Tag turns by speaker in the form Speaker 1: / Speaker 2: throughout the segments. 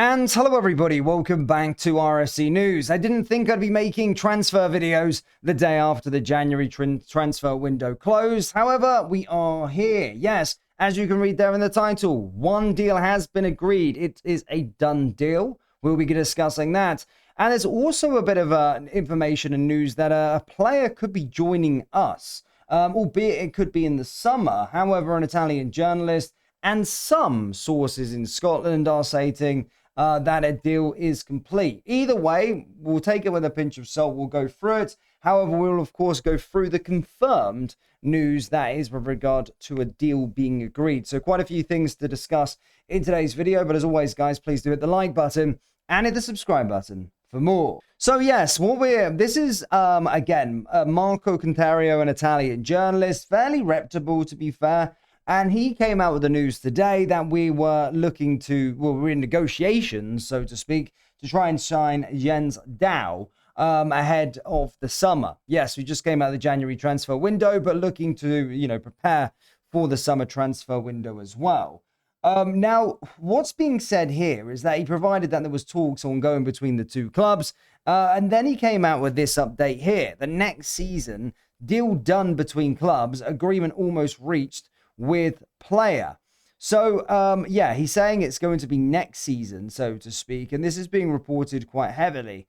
Speaker 1: And hello everybody, welcome back to RSC News. I didn't think I'd be making transfer videos the day after the January transfer window closed. However, we are here. Yes, as you can read there in the title, one deal has been agreed. It is a done deal. We'll be discussing that. And there's also a bit of information and news that a player could be joining us, albeit it could be in the summer. However, an Italian journalist and some sources in Scotland are stating that a deal is complete. Either way, we'll take it with a pinch of salt. We'll go through it. However, we'll of course go through the confirmed news that is with regard to a deal being agreed. So quite a few things to discuss in today's video. But as always, guys, please do hit the like button and hit the subscribe button for more. So yes, this is again Marco Contario, an Italian journalist, fairly reputable to be fair. And he came out with the news today that we were we're in negotiations, so to speak, to try and sign Jens Dow ahead of the summer. Yes, we just came out of the January transfer window, but looking to, prepare for the summer transfer window as well. Now, what's being said here is that he provided that there was talks ongoing between the two clubs, and then he came out with this update here. The next season, deal done between clubs, agreement almost reached with player. So, he's saying it's going to be next season, so to speak. And this is being reported quite heavily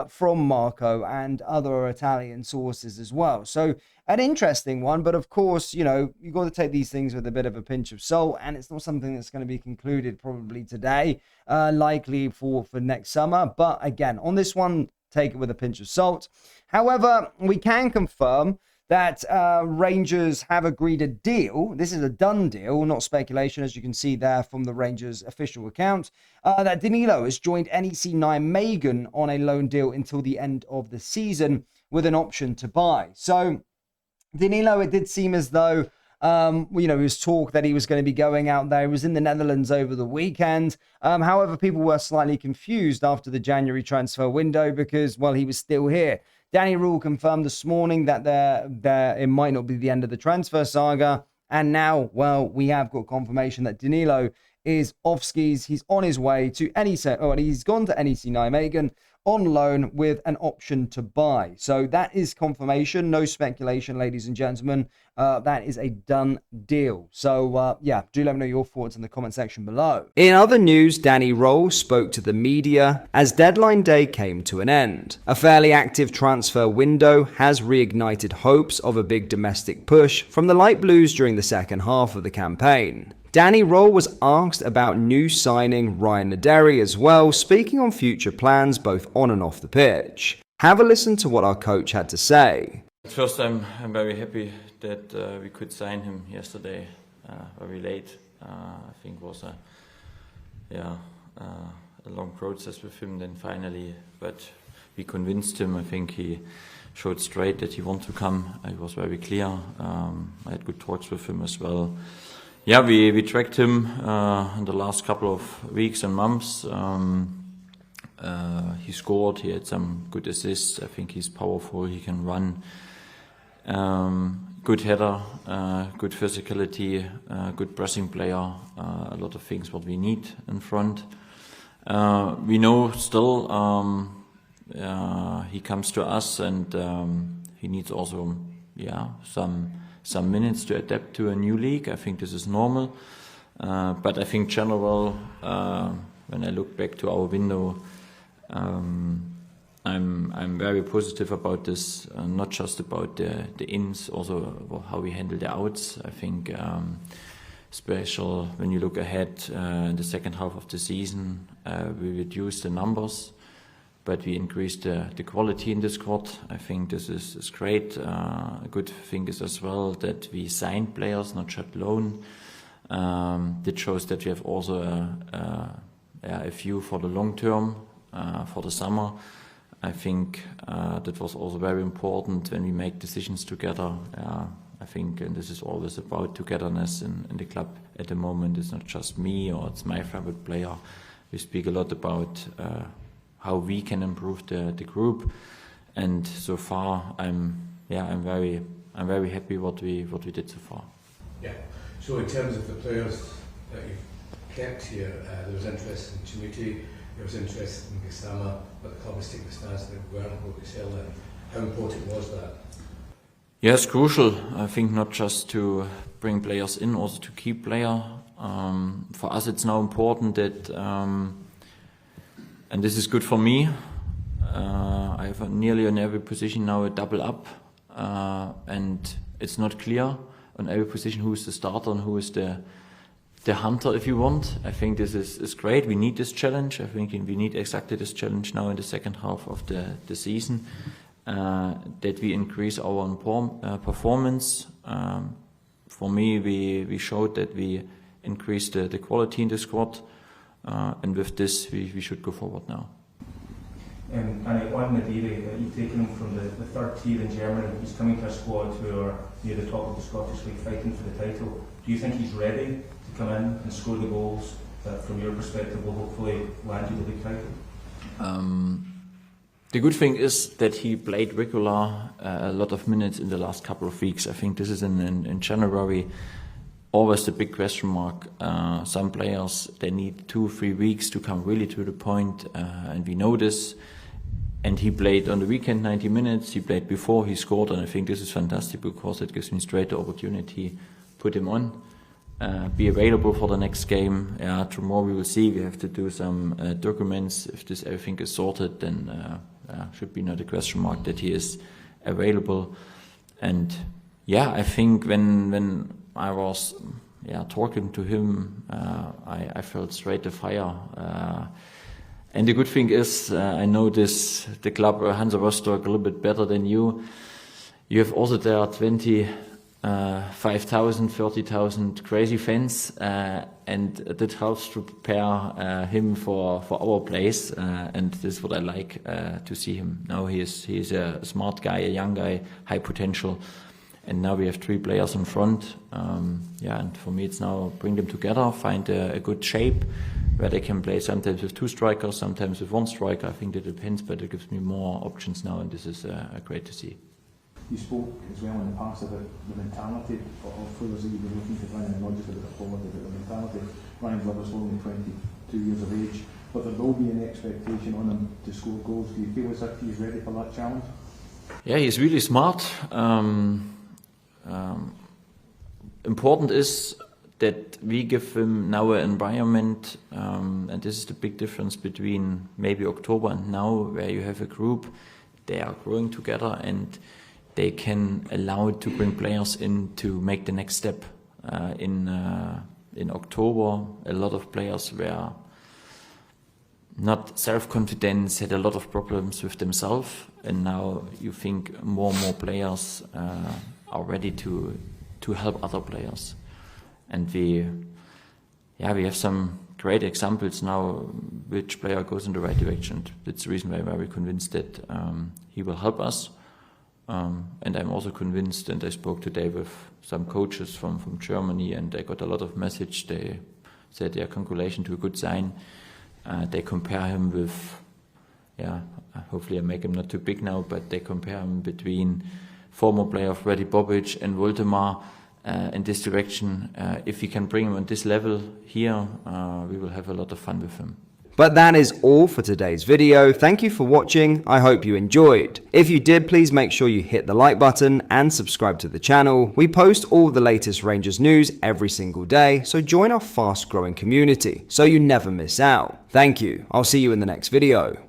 Speaker 1: from Marco and other Italian sources as well. So an interesting one. But of course, you've got to take these things with a bit of a pinch of salt. And it's not something that's going to be concluded probably today, likely for next summer. But again, on this one, take it with a pinch of salt. However, we can confirm that Rangers have agreed a deal. This is a done deal, not speculation, as you can see there from the Rangers official account, that Danilo has joined NEC Nijmegen on a loan deal until the end of the season with an option to buy. So Danilo, it did seem as though, it was talk that he was going to be going out there. He was in the Netherlands over the weekend. However, people were slightly confused after the January transfer window because, well, he was still here. Danny Rule confirmed this morning that it might not be the end of the transfer saga. And now, well, we have got confirmation that Danilo is off skis. He's on his way to he's gone to NEC Nijmegen on loan with an option to buy. So that is confirmation. No speculation, ladies and gentlemen. That is a done deal. So, do let me know your thoughts in the comment section below. In other news, Danny Role spoke to the media as deadline day came to an end. A fairly active transfer window has reignited hopes of a big domestic push from the Light Blues during the second half of the campaign. Danny Role was asked about new signing Ryan Naderi as well, speaking on future plans both on and off the pitch. Have a listen to what our coach had to say.
Speaker 2: First, I'm very happy that we could sign him yesterday, very late. I think it was a long process with him then finally, but we convinced him. I think he showed straight that he wanted to come. It was very clear. I had good talks with him as well. Yeah, we tracked him in the last couple of weeks and months. He scored, he had some good assists. I think he's powerful, he can run. Good header, good physicality, good pressing player. A lot of things what we need in front. We know still he comes to us and he needs also some minutes to adapt to a new league. I think this is normal, but I think general, when I look back to our window, I'm very positive about this. Not just about the ins, also how we handle the outs. I think, special when you look ahead in the second half of the season, we reduce the numbers, but we increase the quality in the squad. I think this is great. A good thing is as well that we signed players, not just loan. That shows that we have also a view for the long term, for the summer. I think that was also very important when we make decisions together. I think, and this is always about togetherness in the club at the moment. It's not just me or it's my favorite player. We speak a lot about how we can improve the group, and so far I'm very happy what we did so far.
Speaker 3: Yeah. So in terms of the players that you've kept here. There was interest in Chimuti, there was interest in Gassama, but the club has taken a stance that they weren't going to sell it. How important was that?
Speaker 2: Yes, crucial. I think not just to bring players in, also to keep player. For us, it's now important that, and this is good for me. I have nearly on every position now a double up, and it's not clear on every position who is the starter and who is the hunter, if you want. I think this is great. We need this challenge. I think we need exactly this challenge now in the second half of the season, that we increase our performance. For me, we showed that we increased the quality in the squad, and with this we should go forward now.
Speaker 4: And on Nadiri, you've taken him from the third tier in Germany. He's coming to a squad who are near the top of the Scottish League fighting for the title. Do you think he's ready to come in and score the goals that, from your perspective, will hopefully land you the league title?
Speaker 2: The good thing is that he played regular a lot of minutes in the last couple of weeks. I think this is in January always the big question mark. Some players, they need 2-3 weeks to come really to the point, and we know this. And he played on the weekend 90 minutes, he played before, he scored, and I think this is fantastic because it gives me straight the opportunity, put him on, be available for the next game. Tomorrow we will see, we have to do some documents. If this everything is sorted, then should be not a question mark that he is available. And I think when I was talking to him, I felt straight the fire. And the good thing is, I know the club Hansa Rostock a little bit better than you. You have also there 25,000, 30,000 crazy fans, and that helps to prepare him for our place. And this is what I like to see him. Now he is a smart guy, a young guy, high potential. And now we have 3 players in front. And for me it's now bring them together, find a good shape where they can play sometimes with 2 strikers, sometimes with 1 striker. I think that depends, but it gives me more options now, and this is great to see.
Speaker 4: You spoke as well in the past about the mentality of players that you've been looking to bring in, not just about the forward, but the mentality. Ryan Glover's only 22 years of age, but there will be an expectation on him to score goals. Do you feel as if he's ready for that challenge? Yeah,
Speaker 2: he's really smart. Important is that we give him now an environment, and this is the big difference between maybe October and now, where you have a group, they are growing together and they can allow to bring players in to make the next step. In October, a lot of players were not self-confident, had a lot of problems with themselves, and now you think more and more players are ready to help other players. And we have some great examples now which player goes in the right direction. That's the reason why I'm very convinced that he will help us. And I'm also convinced, and I spoke today with some coaches from Germany, and I got a lot of message. They said, congratulations to a good sign. They compare him with, hopefully I make him not too big now, but they compare him between former player Freddy Bobic and Voldemar in this direction. If we can bring him on this level here, we will have a lot of fun with him.
Speaker 1: But that is all for today's video. Thank you for watching. I hope you enjoyed. If you did, please make sure you hit the like button and subscribe to the channel. We post all the latest Rangers news every single day, so join our fast growing community so you never miss out. Thank you. I'll see you in the next video.